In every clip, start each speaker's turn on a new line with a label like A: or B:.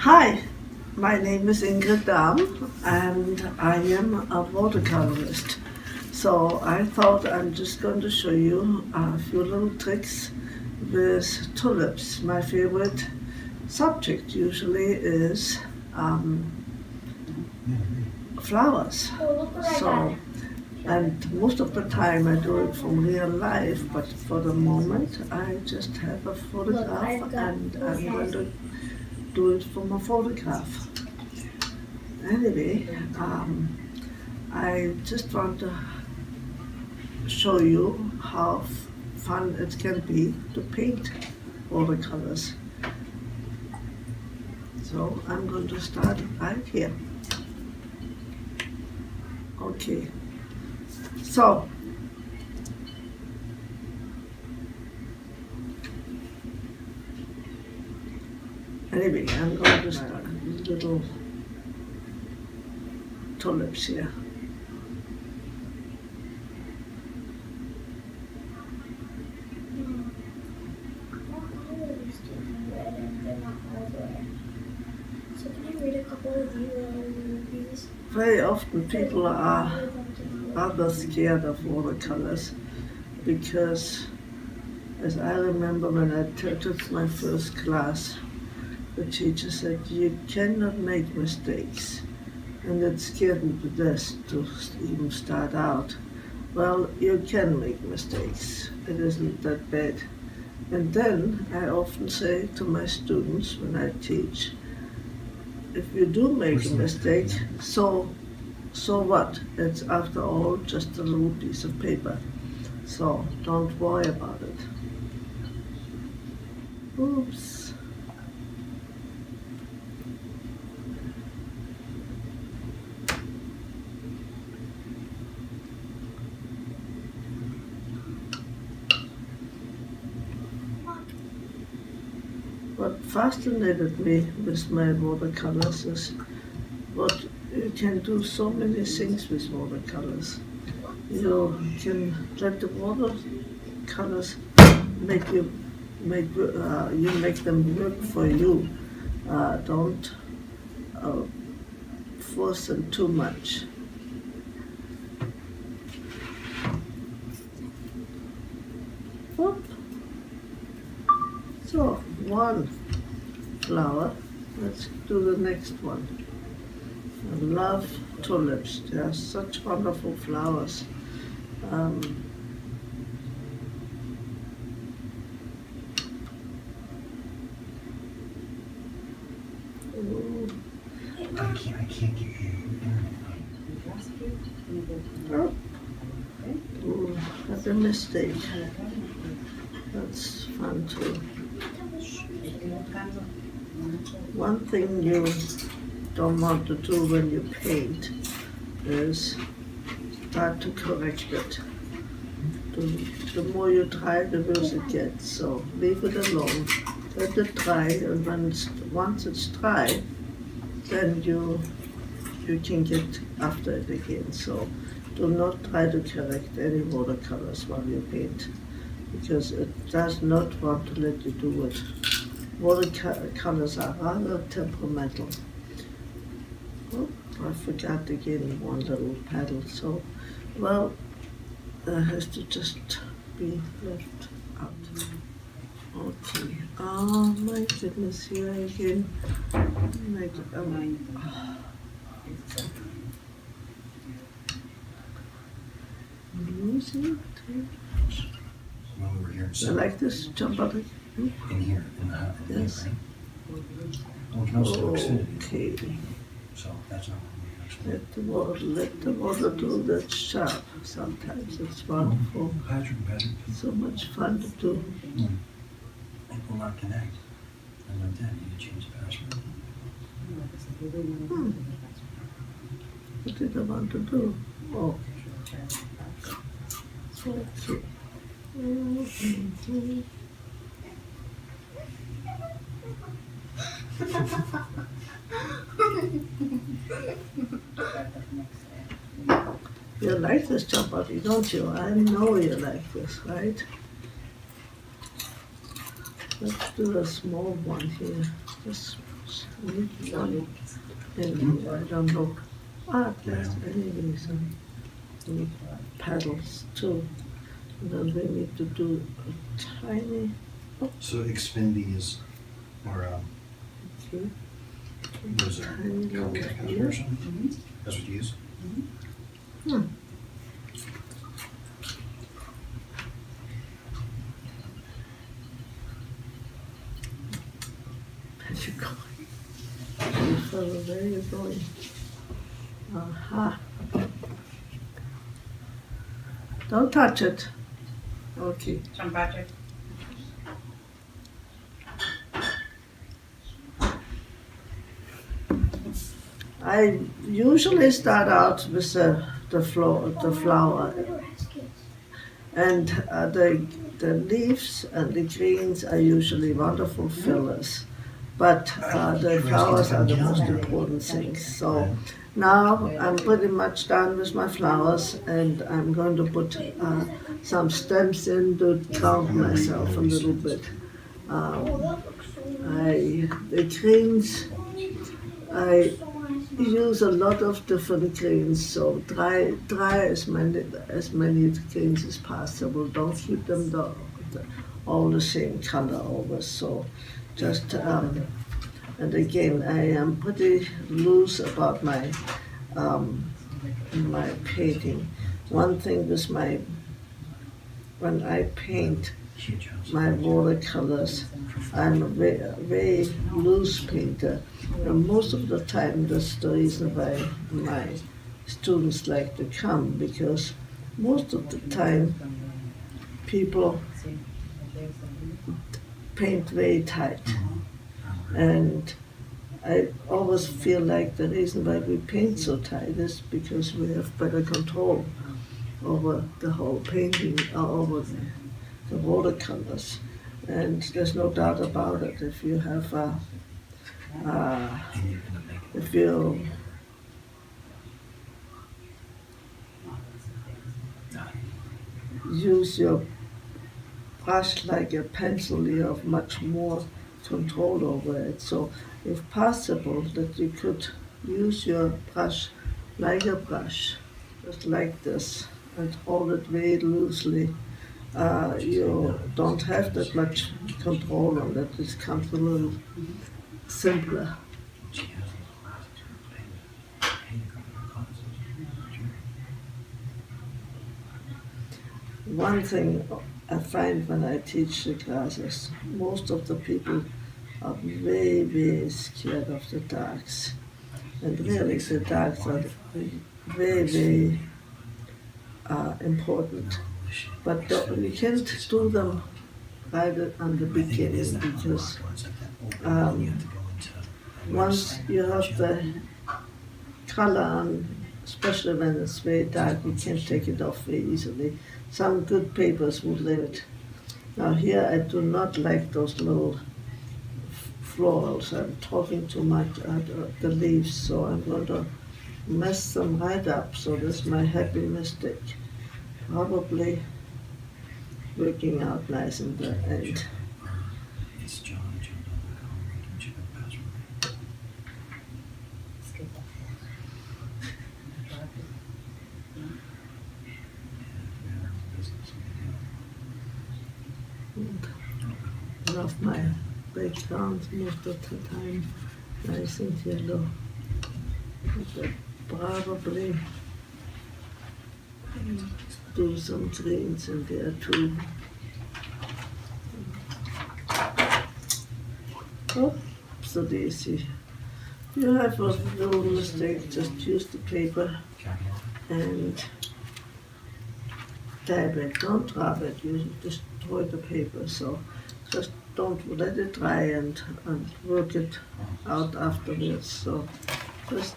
A: Hi, my name is Ingrid Dohm and I am a watercolorist. So I thought I'm just going to show you a few little tricks with tulips. My favorite subject usually is flowers. So, and most of the time I do it from real life, but for the moment I just have a photograph and I'm going to do it from a photograph. Anyway, I just want to show you how fun it can be to paint watercolors. So I'm going to start right here. Okay, so anyway, I'm going to start with little tulips here.
B: So can you read a couple of these?
A: Very often people are rather scared of watercolors because, as I remember when I took my first class, the teacher said you cannot make mistakes, and it scared me to death to even start out. Well, you can make mistakes, it isn't that bad. And then I often say to my students when I teach, if you do make a mistake, so what? It's after all just a little piece of paper. So don't worry about it. Oops. What fascinated me with my watercolors is what you can do so many things with watercolors. You can let the watercolors make you make them work for you. Don't force them too much. Whoop. So one flower. Let's do the next one. I love tulips. They are such wonderful flowers.
C: I can't get you
A: That's a mistake. That's fun too. One thing you don't want to do when you paint is start to correct it. The more you try, the worse it gets. So leave it alone. Let it dry, and once it's dry, then you can get after it again. So do not try to correct any watercolors while you paint, because it does not want to let you do it. Watercolors are rather temperamental. Oh, I forgot again one little petal, so, well, that has to just be left out. Okay. Oh my goodness, here again. Losing.
C: when we were here in
A: You
C: summer.
A: like this, Champati?
C: In here, in the house,
A: Yes.
C: right? Well, we can also extend it,
A: Okay.
C: so that's not what we actually.
A: Let the water do that sharp. Sometimes it's wonderful.
C: Patrick,
A: So much fun to do.
C: it will not connect. And then you change the password.
A: What did I want to do? Oh. Okay. You like this chapati, don't you? I know you like this, right? Let's do a small one here. Just need one. And I don't look. There's anyway some petals too. And then we need to do a tiny.
C: So Xfinity is, or
A: Okay.
C: those are
A: Tiny little
C: Comcast
A: here.
C: version? That's what you use?
A: Where's you going? You follow, where you going? Aha. Don't touch it. Okay.
D: John Patrick.
A: I usually start out with the flower, and the leaves and the greens are usually wonderful fillers, but the flowers are the most important things. So now I'm pretty much done with my flowers, and I'm going to put some stems in to ground myself a little bit. The greens, I use a lot of different greens, so dry as many greens as possible. Don't keep them all the same color always. So just and again, I am pretty loose about my painting. One thing with when I paint my watercolors, I'm a very loose painter. And most of the time, that's the reason why my students like to come, because most of the time people paint very tight. And I always feel like the reason why we paint so tight is because we have better control over the whole painting, over the watercolors. And there's no doubt about it. If you have if you use your brush like a pencil, you have much more control over it. So if possible, that you could use your brush like a brush, just like this, and hold it very loosely. You don't have that much control on it. It comes a little simpler. One thing I find when I teach the classes, most of the people are very, very scared of the darks. And really, the darks are very, very important. But you can't do them right on the beginning, because once you have the color on, especially when it's very dark, you can't take it off very easily. Some good papers would let it. Now here I do not like those little florals. I'm talking too much at the leaves, so I'm going to mess them right up. So that's my happy mistake. Probably working out nice in the end.
C: It's John.
A: Love my background most of the time, nice and yellow. But probably do some greens in there too. Oh, so easy. You have a little mistake, just use the paper and dab it. Don't rub it, you destroy the paper. So just don't let it dry and work it out afterwards. So just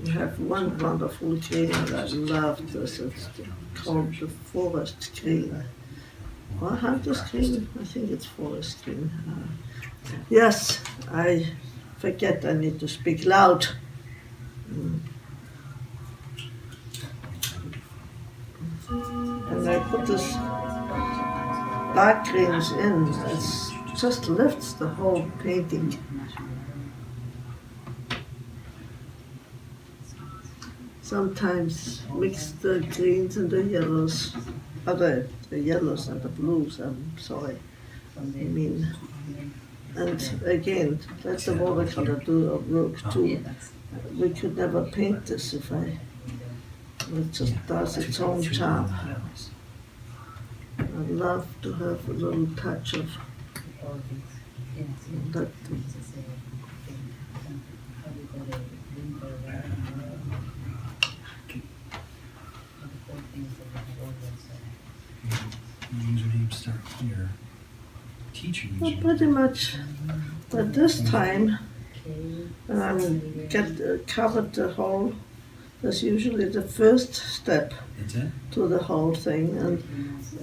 A: we have one wonderful green that I love this. It's called the forest green. Or hunter's green? I think it's forest green. Yes, I forget I need to speak loud. And I put this dark greens in, it just lifts the whole painting. Sometimes mix the greens and the yellows, the yellows and the blues, I'm sorry. I mean, and again, let the watercolor do a work too. We could never paint this if it just does its own job. I'd love to have a little touch of that.
C: Username start here. Teacher
A: Well,
C: username.
A: pretty much at this time, when I get covered the whole, that's usually the first step
C: That's it?
A: to the whole thing. And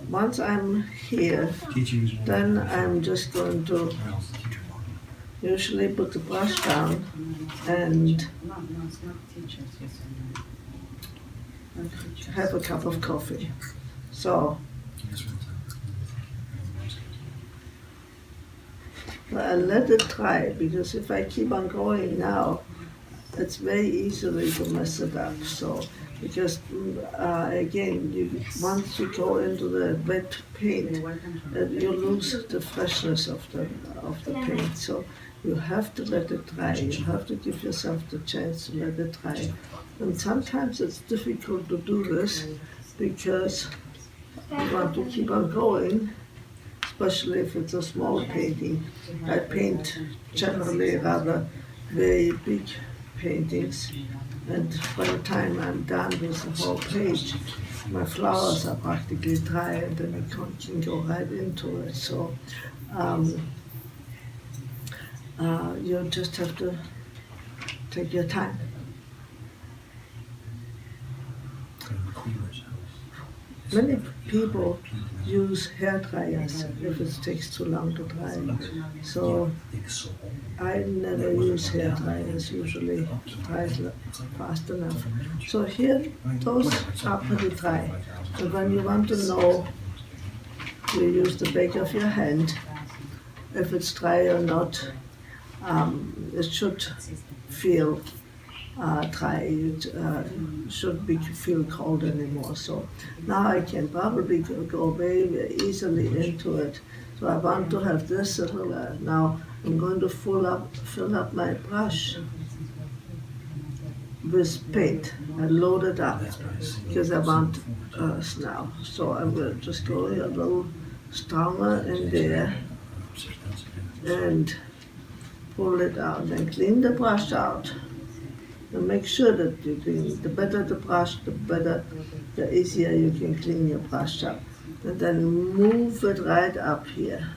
A: once I'm here,
C: Teacher username.
A: then I'm just going to
C: Where else is teacher login?
A: usually put the brush down and have a cup of coffee. So
C: Yes, what's
A: I let it dry, because if I keep on going now, it's very easily to mess it up. So because again, once you go into the wet paint, you lose the freshness of the paint. So you have to let it dry. You have to give yourself the chance to let it dry. And sometimes it's difficult to do this because you want to keep on going, especially if it's a small painting. I paint generally rather very big paintings, and by the time I'm done with the whole page, my flowers are practically dry, and then I can go right into it. So you just have to take your time. Many people use hair dryers if it takes too long to dry. So I never use hair dryers, usually dries fast enough. So here, those are pretty dry. And when you want to know, you use the back of your hand, if it's dry or not. It should feel dry. It shouldn't feel cold anymore. So now I can probably go very, very easily into it. So I want to have this little. Now I'm going to fill up my brush with paint and load it up because I want now. So I'm going to just go a little stronger in there and pull it out and clean the brush out. And make sure that you clean. The better the brush, the easier you can clean your brush up. And then move it right up here.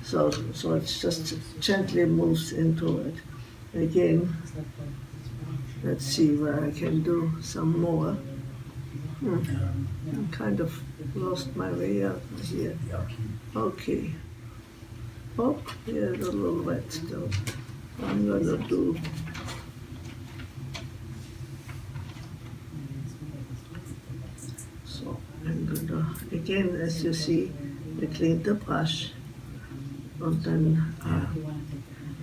A: So it just gently moves into it. Again, let's see where I can do some more. I kind of lost my way up here. Okay. Oh, yeah, it's a little wet still. I'm gonna do. So I'm gonna, again, as you see, I clean the brush and then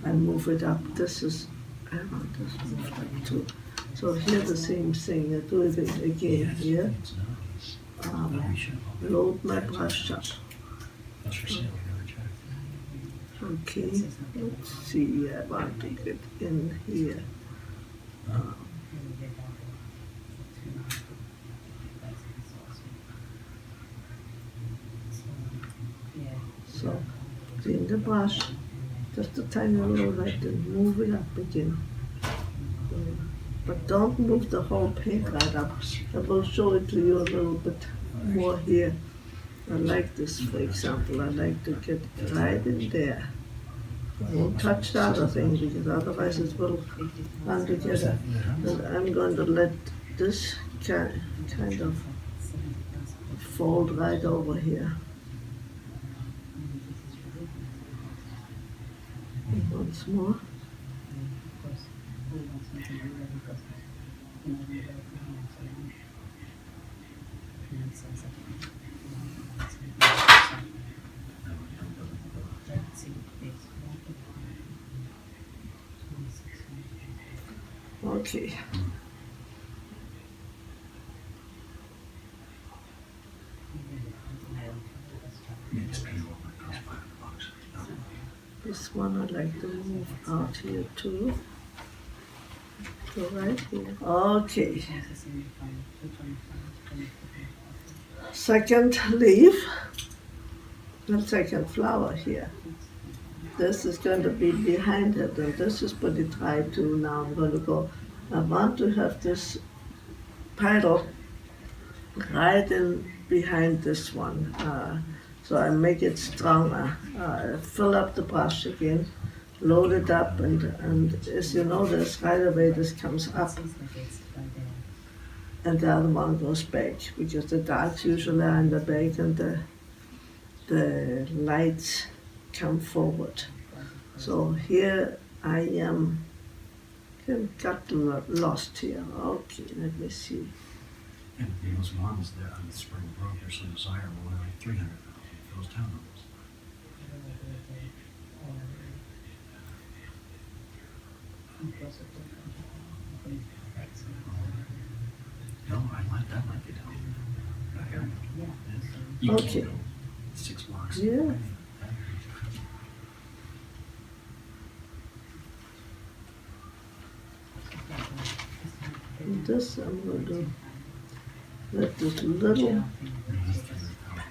A: I move it up. I want this moved up too. So here the same thing, I do it again here. Load my brush up. Okay, let's see, I want to get in here. So, clean the brush, just a tiny little bit and move it up again. But don't move the whole paint right up. I will show it to you a little bit more here. I like this, for example. I like to get right in there. I won't touch the other thing because otherwise it will run together. And I'm going to let this kind of fold right over here. And once more. Okay.
C: Yeah, just paint it over. It costs $500. No.
A: This one I'd like to move out here too. So right here. Okay. Second leaf and second flower here. This is going to be behind it, and this is pretty dry too. Now I'm going to go. I want to have this petal right in behind this one. So I make it stronger. Fill up the brush again, load it up, and as you notice, right away this comes up and the other one goes back, because the darks usually are in the back and the lights come forward. So here I am, got lost here. Okay, let me see.
C: And those ones there on the Spring Brook are so desirable, they're like 300,000 for those townhomes. No, that might be down. Right here. You can
A: Okay.
C: go 6 blocks.
A: Yeah. And this I'm going to let this little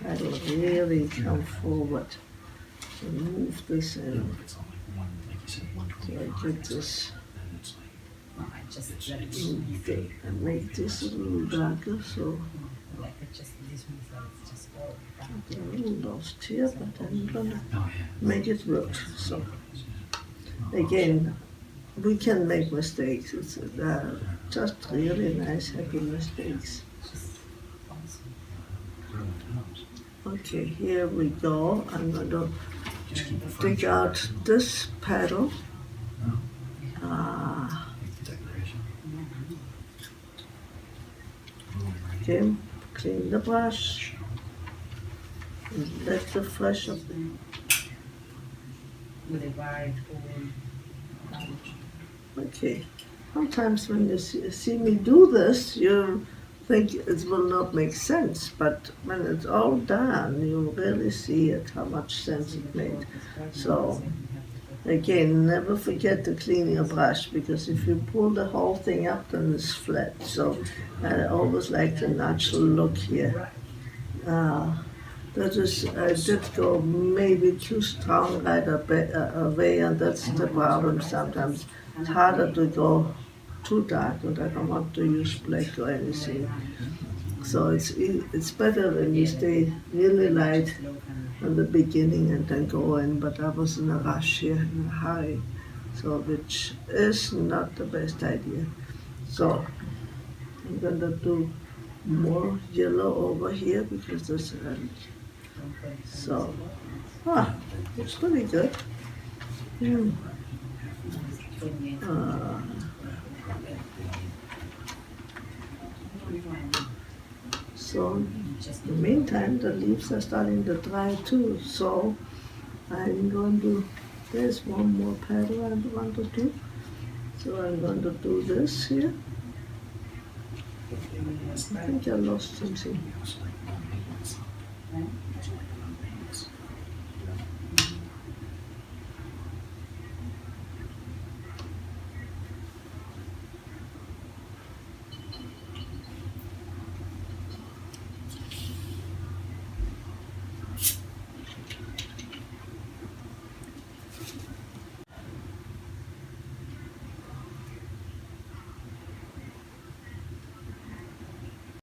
A: petal really come forward and move this
C: You know,
A: in.
C: if it's on like one, like you said,
A: So
C: 125.
A: I get this,
C: Then it's like,
A: move it and make this a little darker, so I'm a little lost here, but I'm gonna
C: oh yeah.
A: make it work. So again, we can make mistakes. It's just really nice, happy mistakes. Okay, here we go. I'm going to
C: Just keep the
A: dig out this petal.
C: decoration.
A: Okay, clean the brush. And let the flesh of the Okay. Sometimes when you see me do this, you think it will not make sense, but when it's all done, you really see it, how much sense it made. So, again, never forget to clean your brush, because if you pull the whole thing up, then it's flat. So, I always like the natural look here. That is, I did go maybe too strong right away, and that's the problem sometimes. It's harder to go too dark, and I don't want to use black or anything. So it's better when you stay really light in the beginning and then go in, but I was in a rush here, in a hurry, so which is not the best idea. So I'm gonna do more yellow over here because there's so it's pretty good. So in the meantime, the leaves are starting to dry too. So I'm going to, there's one more petal I want to do. So I'm going to do this here. I think I lost something.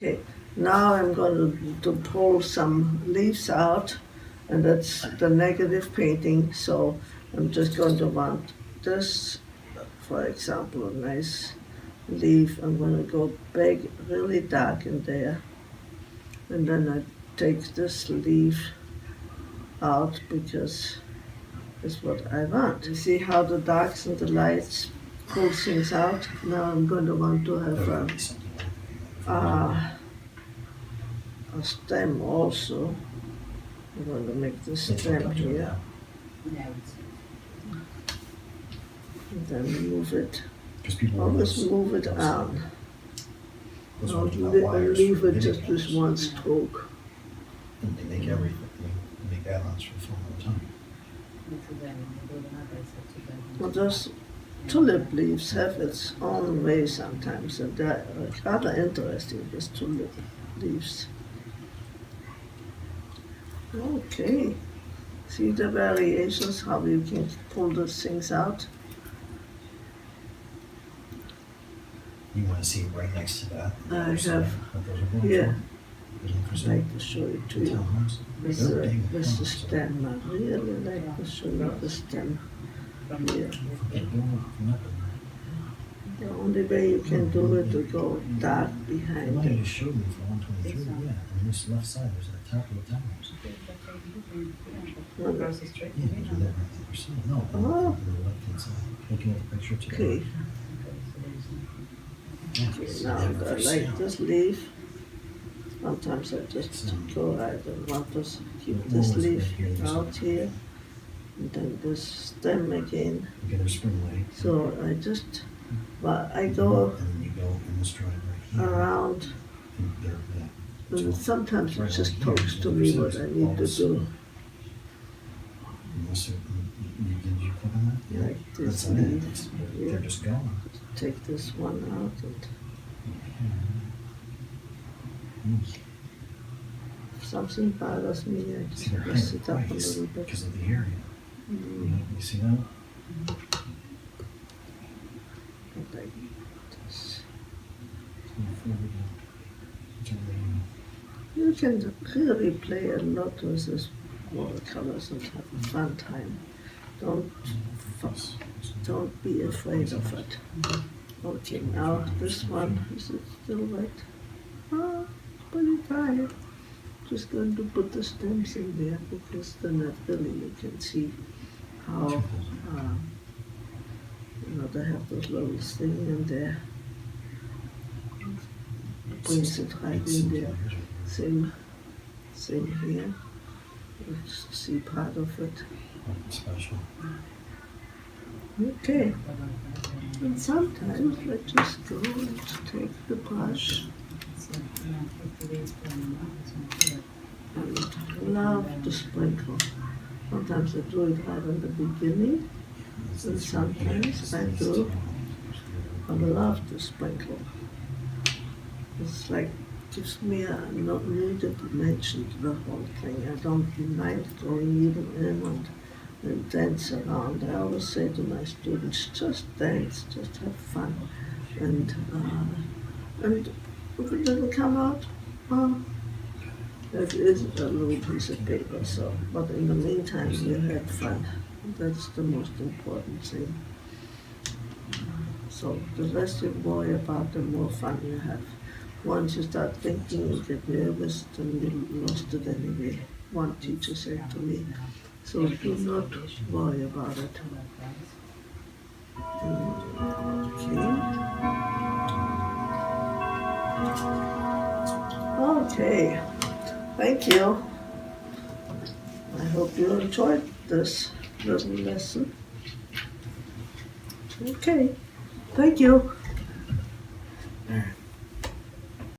A: Okay, now I'm going to pull some leaves out, and that's the negative painting. So I'm just going to want this, for example, a nice leaf. I'm going to go big, really dark in there, and then I take this leaf out because it's what I want. You see how the darks and the lights pull things out? Now I'm going to want to have a stem also. I'm going to make the stem here, and then move it
C: Because people
A: Always
C: those-
A: move it
C: those,
A: on.
C: Those
A: Or
C: ones without wires
A: leave
C: for
A: it
C: video
A: just with
C: games.
A: one stroke.
C: And they make everything. They make add-ons for the phone all the time.
A: Well, those tulip leaves have its own way sometimes, and they're rather interesting, these tulip leaves. Okay. See the variations, how you can pull those things out?
C: You want to see it right next to that?
A: I
C: Other side,
A: have.
C: what those are going
A: Yeah.
C: for? Those are for
A: I'd
C: sale.
A: like to show it to you.
C: Townhomes.
A: With
C: They're
A: the,
C: big
A: with the
C: homes, so
A: stem, I really like to show you the stem. Yeah.
C: they go nothing.
A: The only way you can do it to go dark
C: The
A: behind
C: one you
A: it.
C: just showed me for 123, yeah. And this left side, there's that top of the townhouse.
B: Across the street.
C: Yeah, you do that right there. So, no,
A: Oh.
C: on the left-hand side. Looking at the picture to the
A: Okay,
C: right. Yeah, it's
A: now
C: never
A: I
C: for
A: like
C: sale.
A: this leaf. Sometimes I just go, I don't want to keep this leaf out here. And then this stem again.
C: You get a spring leg.
A: So I just, but I go
C: And then you go in this drive right here.
A: around,
C: And there, yeah.
A: and sometimes it just talks to me what I need to do.
C: Unless did you click on that? Yeah.
A: Like this
C: That's it.
A: leaf.
C: It's-
A: Yeah.
C: They're just gone.
A: Take this one out, and if something bothers me, I
C: See,
A: just
C: they're
A: press
C: higher
A: it up a
C: price
A: little bit.
C: because of the area. You see that?
A: Like this. You can really play a lot with this watercolors and have a fun time. Don't be afraid of it. Okay, now this one, is it still wet? Ah, pretty tired. Just going to put the stems in there because then really you can see how, they have those little thing in there. Brings it right in there. Same here. Let's see part of it.
C: Special.
A: Okay. And sometimes I just go and take the brush and love to sprinkle. Sometimes I do it right in the beginning, and sometimes I do. I love to sprinkle. It's like gives me a new dimension to the whole thing. I don't mind going even in and dance around. I always say to my students, just dance, just have fun. And if it doesn't come out, that is a little piece of paper. So, but in the meantime, you had fun. That's the most important thing. So the less you worry about, the more fun you have. Once you start thinking, you get nervous, then you lost it anyway. One teacher said to me, so do not worry about it. Okay, thank you. I hope you enjoyed this little lesson. Okay, thank you.